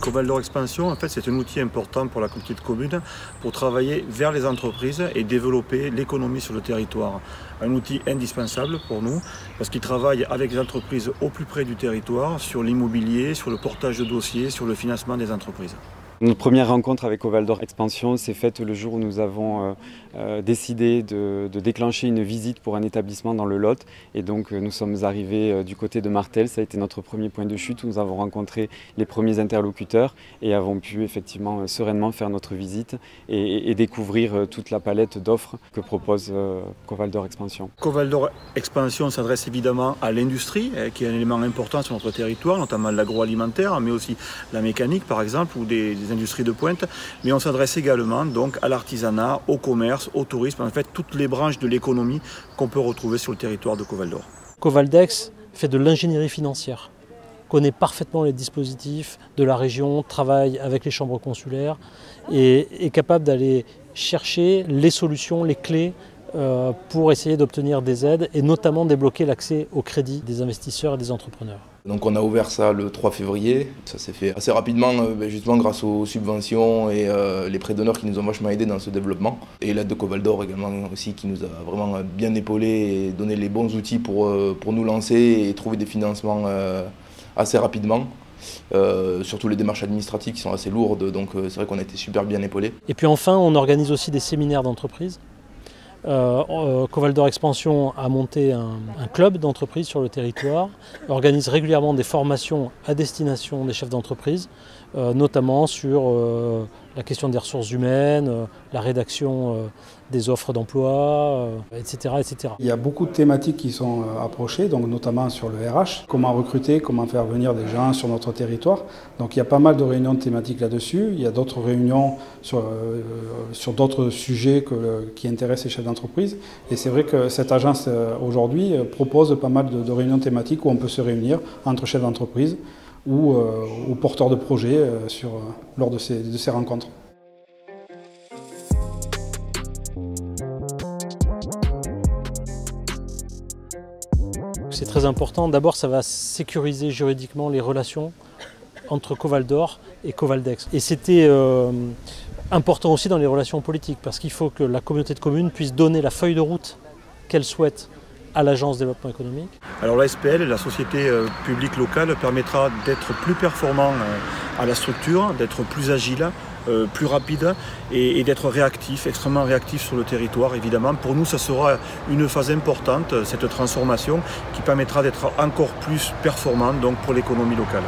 Covaldor Expansion, en fait, c'est un outil important pour la communauté de communes pour travailler vers les entreprises et développer l'économie sur le territoire. Un outil indispensable pour nous parce qu'il travaille avec les entreprises au plus près du territoire, sur l'immobilier, sur le portage de dossiers, sur le financement des entreprises. Notre première rencontre avec Covaldor Expansion s'est faite le jour où nous avons décidé de déclencher une visite pour un établissement dans le Lot. Et donc nous sommes arrivés du côté de Martel, ça a été notre premier point de chute où nous avons rencontré les premiers interlocuteurs et avons pu effectivement sereinement faire notre visite et découvrir toute la palette d'offres que propose Covaldor Expansion. Covaldor Expansion s'adresse évidemment à l'industrie, qui est un élément important sur notre territoire, notamment l'agroalimentaire, mais aussi la mécanique par exemple, ou des industries de pointe, mais on s'adresse également donc à l'artisanat, au commerce, au tourisme, en fait toutes les branches de l'économie qu'on peut retrouver sur le territoire de Covaldor. Covaldex fait de l'ingénierie financière, connaît parfaitement les dispositifs de la région, travaille avec les chambres consulaires et est capable d'aller chercher les solutions, les clés pour essayer d'obtenir des aides et notamment débloquer l'accès au crédit des investisseurs et des entrepreneurs. Donc on a ouvert ça le 3 février, ça s'est fait assez rapidement justement grâce aux subventions et les prêts d'honneur qui nous ont vachement aidés dans ce développement. Et l'aide de Covaldor également aussi qui nous a vraiment bien épaulés et donné les bons outils pour nous lancer et trouver des financements assez rapidement. Surtout les démarches administratives qui sont assez lourdes, donc c'est vrai qu'on a été super bien épaulés. Et puis enfin on organise aussi des séminaires d'entreprise. Covaldor Expansion a monté un club d'entreprise sur le territoire, organise régulièrement des formations à destination des chefs d'entreprise, notamment sur la question des ressources humaines, la rédaction des offres d'emploi, etc., etc. Il y a beaucoup de thématiques qui sont approchées, donc notamment sur le RH, comment recruter, comment faire venir des gens sur notre territoire. Donc il y a pas mal de réunions de thématiques là-dessus. Il y a d'autres réunions sur d'autres sujets qui intéressent les chefs d'entreprise. Et c'est vrai que cette agence aujourd'hui propose pas mal de réunions thématiques où on peut se réunir entre chefs d'entreprise ou porteurs de projets lors de ces rencontres. C'est très important. D'abord, ça va sécuriser juridiquement les relations entre Covaldor et Covaldex. Et c'était important aussi dans les relations politiques parce qu'il faut que la communauté de communes puisse donner la feuille de route qu'elle souhaite à l'Agence de développement économique. Alors la SPL, la société publique locale, permettra d'être plus performant à la structure, d'être plus agile, plus rapide et d'être réactif, extrêmement réactif sur le territoire. Évidemment, pour nous, ça sera une phase importante, cette transformation qui permettra d'être encore plus performant donc, pour l'économie locale.